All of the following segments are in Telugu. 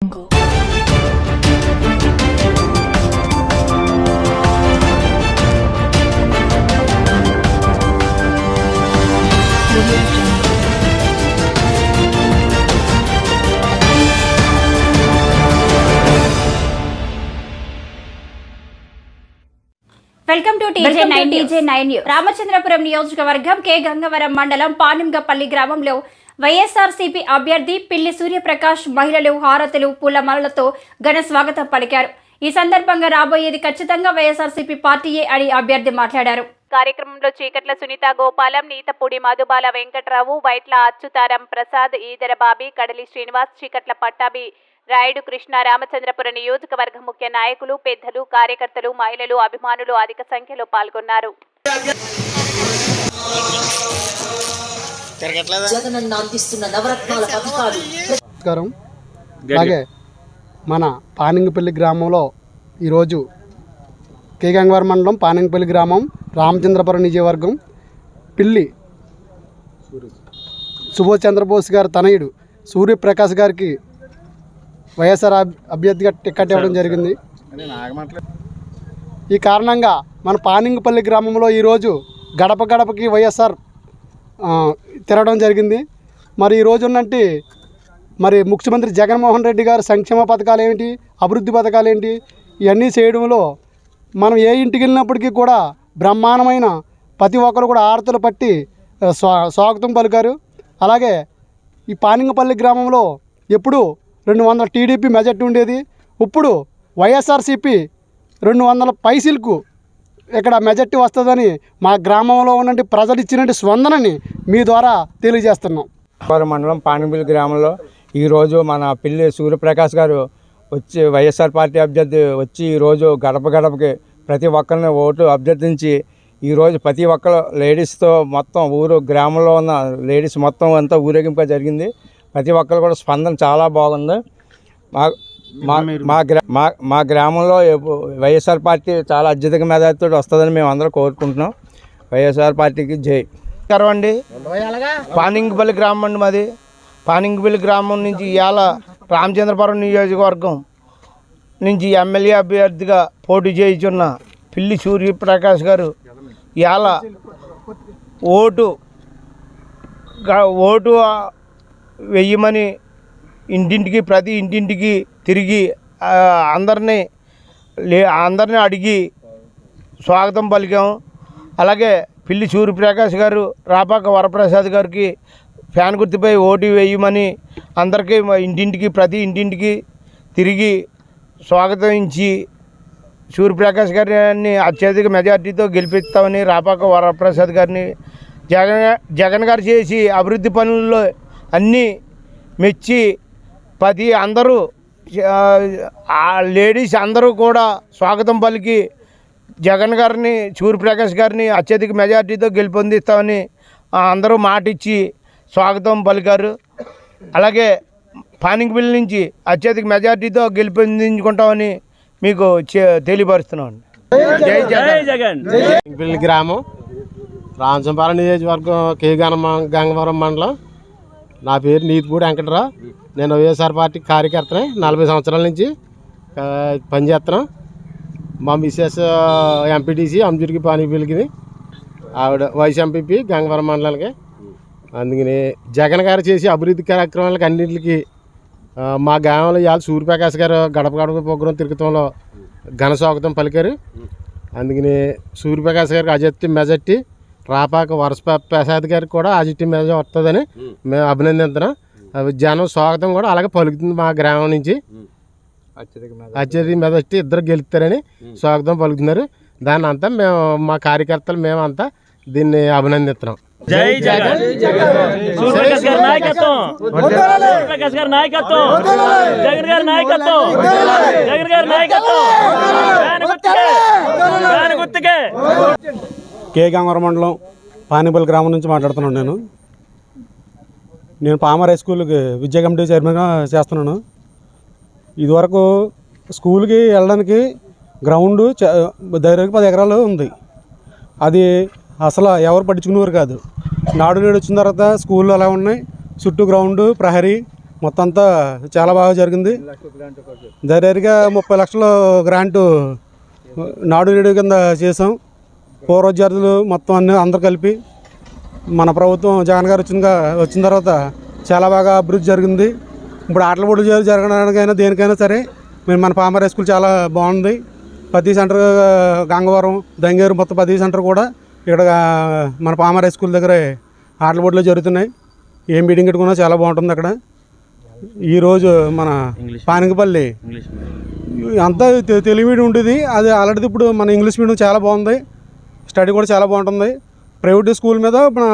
వెల్కమ్ టు TJ9 రామచంద్రపురం నియోజకవర్గం కే గంగవరం మండలం పానింగపల్లి గ్రామంలో వైఎస్ఆర్సీపీ అభ్యర్థి పిల్లి సూర్యప్రకాష్ మహిళలు హారతులు పూలమాలలతో ఘన స్వాగతం పలికారు. ఈ సందర్భంగా రాబోయేది ఖచ్చితంగా వైఎస్ఆర్సీపీ పార్టీయే అని అభ్యర్థి మాట్లాడారు. కార్యక్రమంలో చీకట్ల సునీత గోపాలం, నీతపూడి మధుబాల వెంకట్రావు, వైట్ల అచ్యుతారం ప్రసాద్, ఈదర బాబి, కడలి శ్రీనివాస్, చీకట్ల పట్టాభి రాయుడు కృష్ణ, రామచంద్రపురం నియోజకవర్గ ముఖ్య నాయకులు, పెద్దలు, కార్యకర్తలు, మహిళలు, అభిమానులు అధిక సంఖ్యలో పాల్గొన్నారు. మన పానింగపల్లి గ్రామంలో ఈరోజు కే గంగవరం మండలం పానింగపల్లి గ్రామం రామచంద్రపురం నియోజకవర్గం పిల్లి సుభాష్ చంద్రబోస్ గారి తనయుడు సూర్యప్రకాష్ గారికి వైఎస్ఆర్ అభ్యర్థిగా టికెట్ ఇవ్వడం జరిగింది. ఈ కారణంగా మన పానింగపల్లి గ్రామంలో ఈరోజు గడప గడపకి వైఎస్ఆర్ తిరగడం జరిగింది. మరి ఈరోజు ఉన్నట్టు మరి ముఖ్యమంత్రి జగన్మోహన్ రెడ్డి గారు సంక్షేమ పథకాలు ఏమిటి, అభివృద్ధి పథకాలు ఏంటి, ఇవన్నీ చేయడంలో మనం ఏ ఇంటికి వెళ్ళినప్పటికీ కూడా బ్రహ్మాండమైన ప్రతి ఒక్కరు కూడా ఆరతులు పట్టి స్వాగతం పలికారు. అలాగే ఈ పానింగపల్లి గ్రామంలో ఎప్పుడు 200 టీడీపీ మెజార్టీ ఉండేది. ఇప్పుడు వైఎస్ఆర్సీపీ 200 పైసలకు ఇక్కడ మెజార్టీ వస్తుందని మా గ్రామంలో ఉన్న ప్రజలు ఇచ్చినట్టు స్పందనని మీ ద్వారా తెలియజేస్తున్నాం. మండలం పానింగపల్లి గ్రామంలో ఈరోజు మన పిల్లి సూర్యప్రకాష్ గారు వచ్చి వైఎస్ఆర్ పార్టీ అభ్యర్థి వచ్చి ఈరోజు గడప గడపకి ప్రతి ఒక్కరిని ఓటు అభ్యర్థించి ఈరోజు ప్రతి ఒక్కరు లేడీస్తో మొత్తం ఊరు గ్రామంలో ఉన్న లేడీస్ మొత్తం అంతా ఊరేగింపుగా జరిగింది. ప్రతి ఒక్కరు కూడా స్పందన చాలా బాగుంది. మా గ్రామంలో వైఎస్ఆర్ పార్టీ చాలా అత్యధిక మెజార్టీతో వస్తుందని మేము అందరం కోరుకుంటున్నాం. వైఎస్ఆర్ పార్టీకి జై. అండి పానింగపల్లి గ్రామం అండి మాది. పానింగపల్లి గ్రామం నుంచి ఇవాళ రామచంద్రపురం నియోజకవర్గం నుంచి ఎమ్మెల్యే అభ్యర్థిగా పోటీ చేయుచున్న పిల్లి సూర్యప్రకాష్ గారు ఇవాళ ఓటు వెయ్యమని ఇంటింటికి ప్రతి ఇంటింటికి తిరిగి అందరినీ అడిగి స్వాగతం పలికాము. అలాగే పిల్లి సూర్యప్రకాష్ గారు రాపాక వరప్రసాద్ గారికి ఫ్యాన్ గుర్తుపై ఓటు వేయమని అందరికీ ఇంటింటికి ప్రతి ఇంటింటికి తిరిగి స్వాగతించి సూర్యప్రకాష్ గారిని అత్యధిక మెజార్టీతో గెలిపిస్తామని రాపాక వరప్రసాద్ గారిని జగన్ గారు చేసి అభివృద్ధి పనుల్లో అన్నీ మెచ్చి అందరూ లేడీస్ అందరూ కూడా స్వాగతం పలికి జగన్ గారిని సూర్యప్రకాష్ గారిని అత్యధిక మెజార్టీతో గెలుపొందిస్తామని అందరూ మాటిచ్చి స్వాగతం పలికారు. అలాగే పానింగపల్లి నుంచి అత్యధిక మెజార్టీతో గెలుపొందించుకుంటామని మీకు తెలియపరుస్తున్నాం. జై జగన్. పానింగపల్లి గ్రామం రామచంద్రపురం నియోజకవర్గం కే గంగవరం మండలం. నా పేరు నీతపూడి వెంకట్రావు. నేను వైఎస్ఆర్ పార్టీ కార్యకర్తని. 40 సంవత్సరాల నుంచి పనిచేస్తున్నాం. మా మిసెస్ ఎంపీటీసీ అంజుడికి పానింగపల్లికి, ఆవిడ వైస్ ఎంపీపీ గంగవరం మండలానికి. అందుకని జగన్ గారు చేసి అభివృద్ధి కార్యక్రమాలకు అన్నింటికి మా గ్రామంలో ఇవాళ సూర్యప్రకాష్ గారు గడప గడప ప్రోగ్రాం తిరుగుతంలో ఘన స్వాగతం పలికారు. అందుకని సూర్యప్రకాష్ గారికి అజెత్తి మెజార్టీ, రాపాక వరప్రసాద్ గారికి కూడా అజెత్తి మెజార్టీ వస్తుందని మేము అభినందిస్తున్నాం. జనం స్వాగతం కూడా అలాగే పలుకుతుంది. మా గ్రామం నుంచి అత్యధిక మెజార్టీ ఇద్దరు గెలుస్తారని స్వాగతం పలుకుతున్నారు. దాన్ని అంతా మేము మా కార్యకర్తలు మేమంతా దీన్ని అభినందిస్తున్నాం. జై జగన్. సూర్యప్రకాష్ గారి నాయకత్వం, సూర్యప్రకాష్ గారి నాయకత్వం, జగన్ గారి నాయకత్వం, జగన్ గారి నాయకత్వం. కే గంగవరం మండలం పానింగపల్లి గ్రామం నుంచి మాట్లాడుతున్నాను. నేను పామర్ హై స్కూల్కి విద్యా కమిటీ చైర్మన్గా చేస్తున్నాను. ఇదివరకు స్కూల్కి వెళ్ళడానికి గ్రౌండ్ దగ్గరికి 10 ఎకరాలు ఉంది. అది అసలు ఎవరు పట్టించుకునేవారు కాదు. నాడు నేడు వచ్చిన తర్వాత స్కూళ్ళు అలా ఉన్నాయి. చుట్టూ గ్రౌండ్, ప్రహరీ మొత్తం అంతా చాలా బాగా జరిగింది. దగ్గరగా 30 లక్షల గ్రాంటు నాడు నేడు కింద చేసాం. పూర్వ విద్యార్థులు మొత్తం అందరూ కలిపి మన ప్రభుత్వం జగన్ గారు వచ్చిన తర్వాత చాలా బాగా అభివృద్ధి జరిగింది. ఇప్పుడు ఆటల పోటీలు జరగడానికైనా దేనికైనా సరే మన పామర్ హై స్కూల్ చాలా బాగుంది. ప్రతి సెంటర్ గంగవరం, దంగేరు మొత్తం ప్రతి సెంటర్ కూడా ఇక్కడ మన పామర్ హై స్కూల్ దగ్గరే ఆటల పోటీలు జరుగుతున్నాయి. ఏం మీటింగ్ పెట్టుకున్నా చాలా బాగుంటుంది అక్కడ. ఈరోజు మన పానికపల్లి అంతా తెలుగు మీడియం ఉంటుంది. అది ఆల్రెడీ ఇప్పుడు మన ఇంగ్లీష్ మీడియం చాలా బాగుంది. స్టడీ కూడా చాలా బాగుంటుంది. ప్రైవేట్ స్కూల్ మీద మన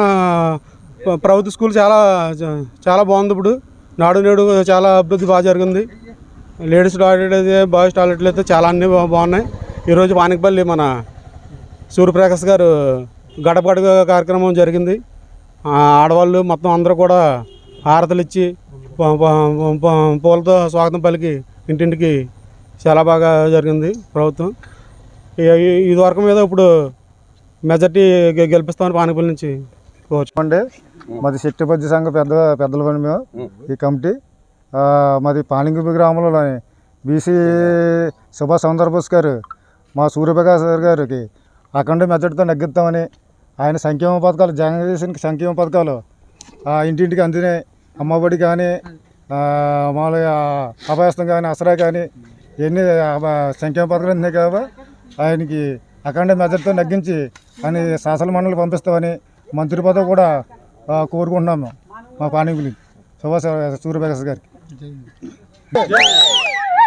ప్రభుత్వ స్కూల్ చాలా బాగుంది. ఇప్పుడు నాడు నేడు చాలా అభివృద్ధి బాగా జరిగింది. లేడీస్ టాయిలెట్ అయితే, బాయ్స్ టాయిలెట్లు అయితే చాలా అన్నీ బాగున్నాయి. ఈరోజు పానికపల్లి మన సూర్యప్రకాష్ గారు గడప గడప కార్యక్రమం జరిగింది. ఆడవాళ్ళు మొత్తం అందరూ కూడా హారతలు ఇచ్చి పూలతో స్వాగతం పలికి ఇంటింటికి చాలా బాగా జరిగింది ప్రభుత్వం. ఇది వరకు మీద ఇప్పుడు మెజార్టీ గెలిపిస్తామని పానిపల్లి నుంచి అండి. మాది శెట్టిపద్ది సంఘ పెద్దల పని మేము ఈ కమిటీ. మాది పానింగుపి గ్రామంలోని బీసీ సుభాష్ చంద్రబోస్ గారు మా సూర్యప్రకాష్ గారికి అఖండ మెజార్టీతో నెగ్గిస్తామని, ఆయన సంక్షేమ పథకాలు, జగన్ చేసిన సంక్షేమ పథకాలు ఇంటింటికి అందినాయి. అమ్మఒడి కానీ, మామూలుగా అభయస్థం కానీ, అసరా కానీ ఎన్ని సంక్షేమ పథకాలు అందినాయి కాబట్టి ఆయనకి అఖండ మెజార్టీతో నెగ్గించి అని శాసన మండలికి పంపిస్తామని మంత్రి పదవి కూడా కోరుకుంటున్నాము మా పానింగులి సుభాష్ సూర్యప్రకాష్ గారికి.